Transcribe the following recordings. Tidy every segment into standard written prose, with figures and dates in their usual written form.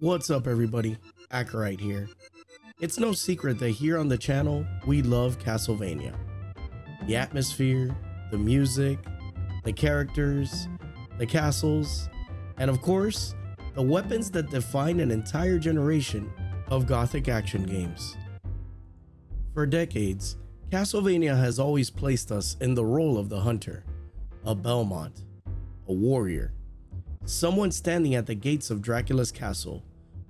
What's up everybody, Akerite here. It's no secret that here on the channel, we love Castlevania. The atmosphere, the music, the characters, the castles, and of course, the weapons that define an entire generation of gothic action games. For decades, Castlevania has always placed us in the role of the hunter, a Belmont, a warrior, someone standing at the gates of Dracula's castle,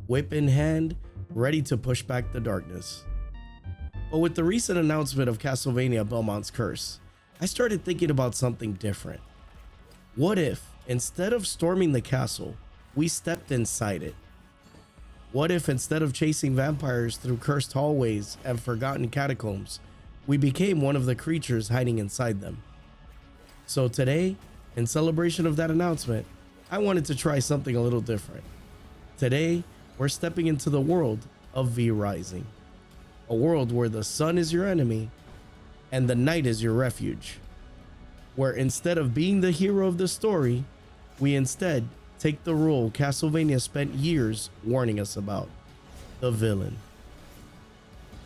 whip in hand, ready to push back the darkness. But with the recent announcement of Castlevania Belmont's Curse, I started thinking about something different. What if, instead of storming the castle, we stepped inside it? What if instead of chasing vampires through cursed hallways and forgotten catacombs, we became one of the creatures hiding inside them? So today, in celebration of that announcement, I wanted to try something a little different. Today, we're stepping into the world of V Rising, a world where the sun is your enemy and the night is your refuge, where instead of being the hero of the story, we instead take the role Castlevania spent years warning us about, the villain.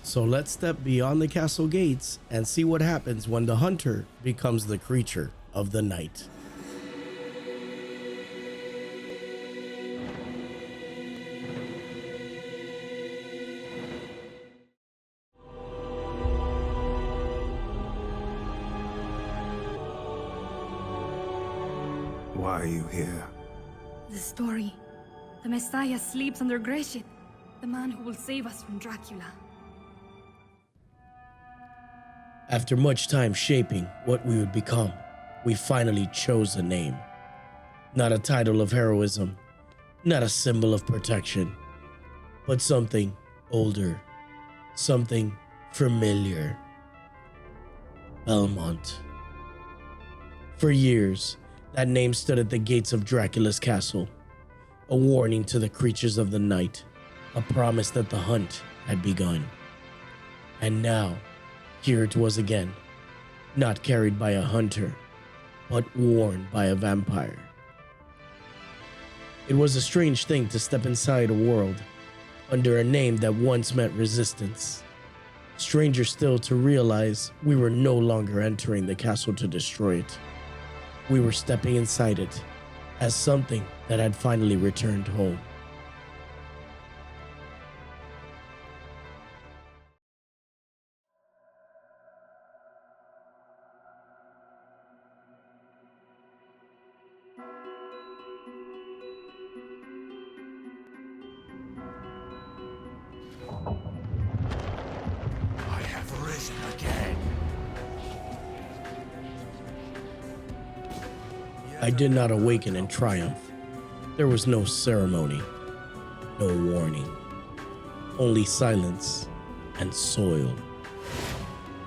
So let's step beyond the castle gates and see what happens when the hunter becomes the creature of the night. Why are you here? The story. The Messiah sleeps under Grecian, the man who will save us from Dracula. After much time shaping what we would become, we finally chose a name. Not a title of heroism, not a symbol of protection, but something older, something familiar. Belmont. For years, that name stood at the gates of Dracula's castle, a warning to the creatures of the night, a promise that the hunt had begun. And now, here it was again, not carried by a hunter, but worn by a vampire. It was a strange thing to step inside a world under a name that once meant resistance. Stranger still to realize we were no longer entering the castle to destroy it. We were stepping inside it as something that had finally returned home. I have risen again. I did not awaken in triumph. There was no ceremony, no warning, only silence and soil.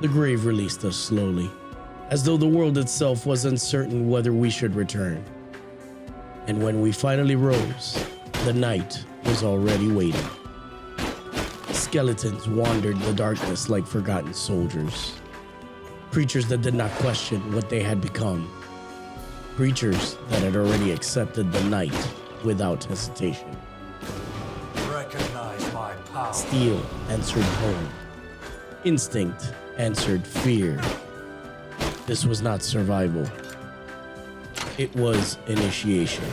The grave released us slowly, as though the world itself was uncertain whether we should return. And when we finally rose, the night was already waiting. Skeletons wandered the darkness like forgotten soldiers, creatures that did not question what they had become. Creatures that had already accepted the night without hesitation. Recognize my power. Steel answered home. Instinct answered fear. This was not survival. It was initiation.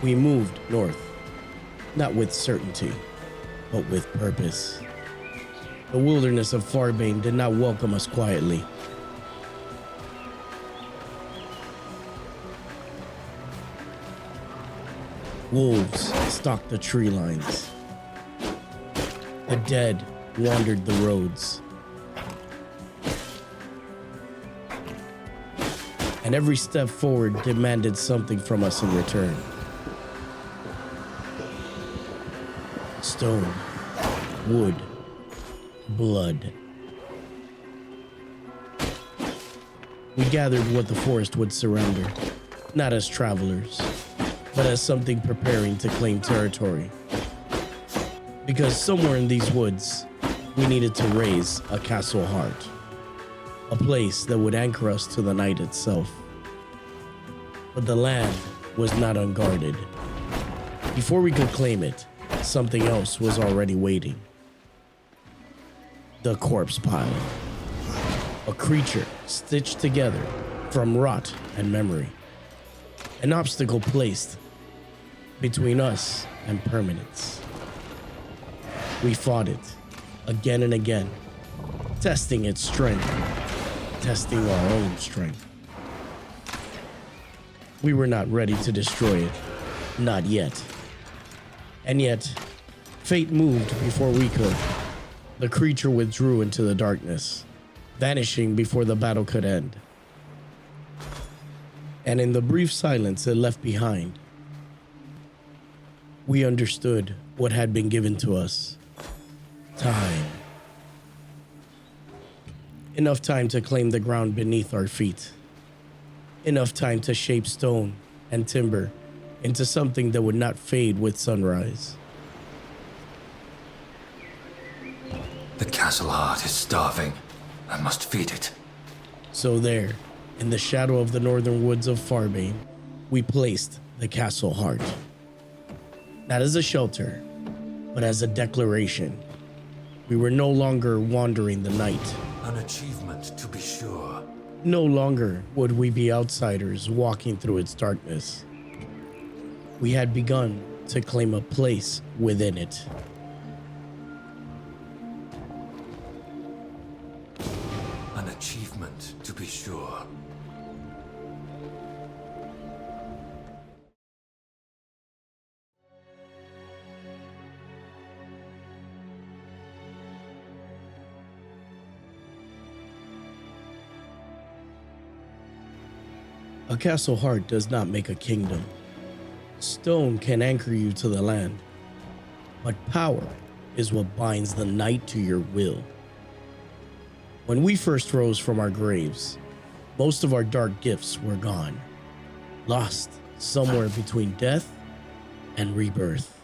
We moved north, not with certainty, but with purpose. The wilderness of Farbane did not welcome us quietly. Wolves stalked the tree lines. The dead wandered the roads. And every step forward demanded something from us in return. Stone, wood, blood. We gathered what the forest would surrender, not as travelers, but as something preparing to claim territory. Because somewhere in these woods, we needed to raise a castle heart, a place that would anchor us to the night itself. But the land was not unguarded. Before we could claim it, something else was already waiting. The corpse pile. A creature stitched together from rot and memory. An obstacle placed between us and permanence. We fought it again and again, testing its strength, testing our own strength. We were not ready to destroy it, not yet. And yet, fate moved before we could. The creature withdrew into the darkness, vanishing before the battle could end. And in the brief silence it left behind, we understood what had been given to us. Time. Enough time to claim the ground beneath our feet. Enough time to shape stone and timber into something that would not fade with sunrise. The castle heart is starving. I must feed it. So there, in the shadow of the northern woods of Farbane, we placed the castle heart. Not as a shelter, but as a declaration. We were no longer wandering the night. An achievement, to be sure. No longer would we be outsiders walking through its darkness. We had begun to claim a place within it. An achievement, to be sure. A castle heart does not make a kingdom. Stone can anchor you to the land, but power is what binds the knight to your will. When we first rose from our graves, most of our dark gifts were gone, lost somewhere between death and rebirth.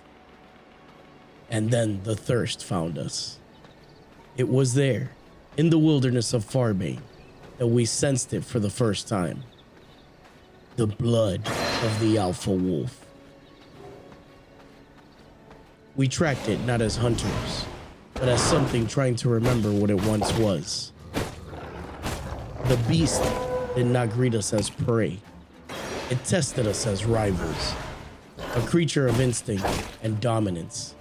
And then the thirst found us. It was there, in the wilderness of Farbane, that we sensed it for the first time. The blood of the alpha wolf. We tracked it not as hunters, but as something trying to remember what it once was. The beast did not greet us as prey. It tested us as rivals. A creature of instinct and dominance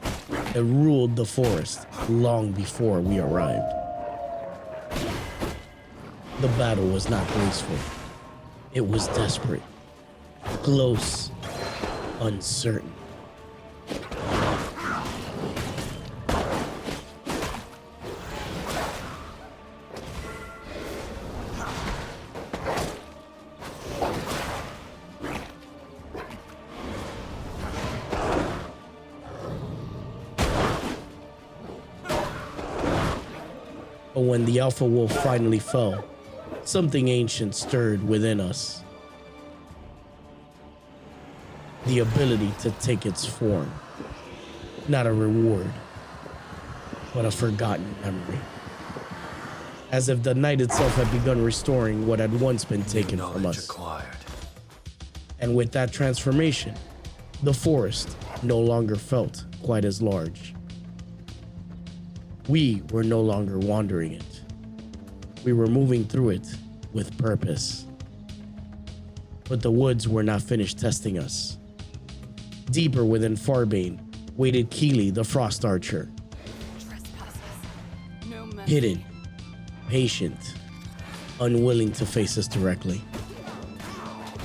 that ruled the forest long before we arrived. The battle was not graceful. It was desperate, close, uncertain. But when the alpha wolf finally fell, something ancient stirred within us. The ability to take its form. Not a reward, but a forgotten memory. As if the night itself had begun restoring what had once been taken from Knowledge us. acquired. And with that transformation, the forest no longer felt quite as large. We were no longer wandering it. We were moving through it with purpose. But the woods were not finished testing us. Deeper within Farbane waited Keely the Frost Archer. No mercy. Hidden, patient, unwilling to face us directly.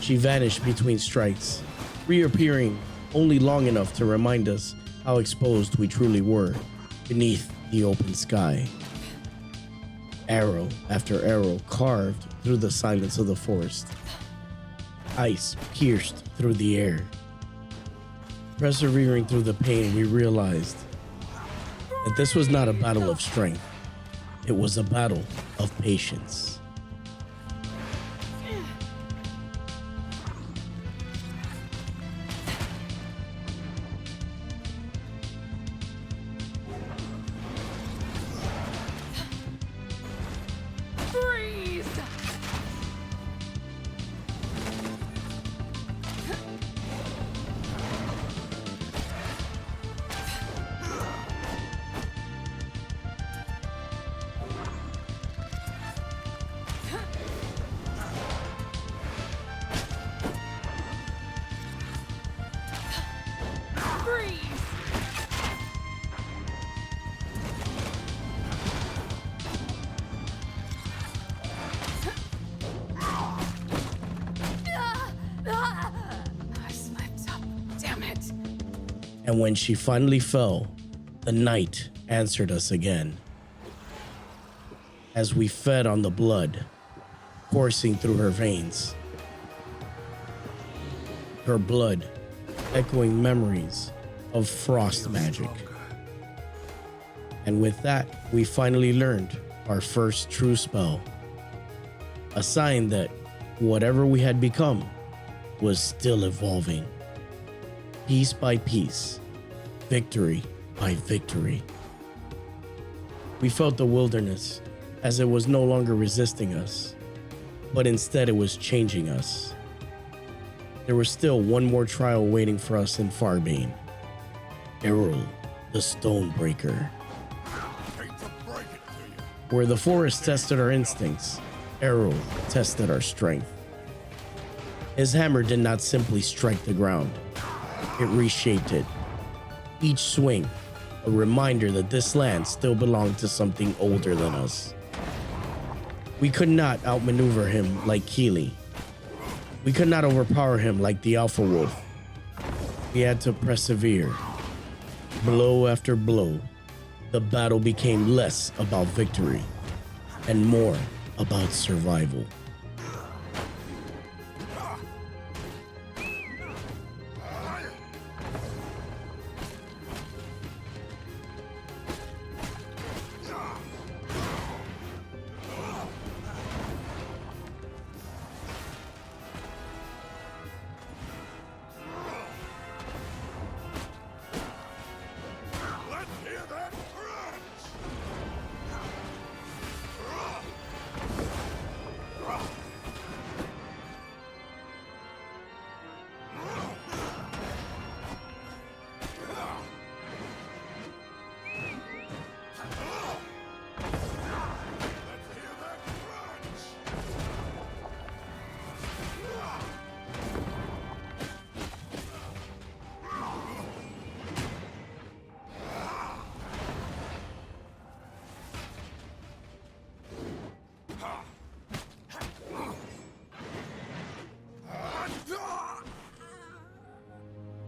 She vanished between strikes, reappearing only long enough to remind us how exposed we truly were beneath the open sky. Arrow after arrow carved through the silence of the forest. Ice pierced through the air. Persevering through the pain, we realized that this was not a battle of strength. It was a battle of patience. Freeze! And when she finally fell, the night answered us again. As we fed on the blood coursing through her veins, her blood echoing memories of frost magic. And with that, we finally learned our first true spell, a sign that whatever we had become was still evolving, piece by piece, victory by victory. We felt the wilderness as it was no longer resisting us, but instead it was changing us. There was still one more trial waiting for us in Farbane. Errol, the Stonebreaker. Where the forest tested our instincts, Errol tested our strength. His hammer did not simply strike the ground, it reshaped it. Each swing, a reminder that this land still belonged to something older than us. We could not outmaneuver him like Keeley. We could not overpower him like the Alpha Wolf. We had to persevere. Blow after blow, the battle became less about victory and more about survival.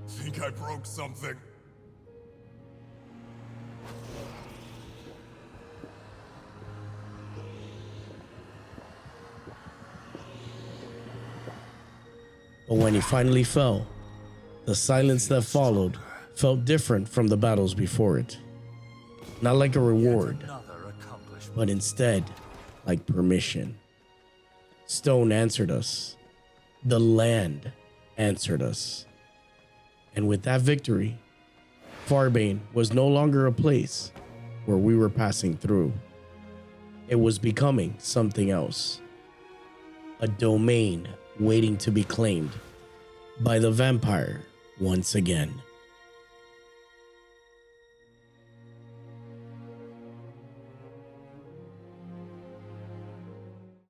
Think I broke something? But when he finally fell, the silence that followed felt different from the battles before it. Not like a reward, but instead like permission. Stone answered us. The land answered us. And with that victory, Farbane was no longer a place where we were passing through. It was becoming something else. A domain waiting to be claimed by the vampire once again.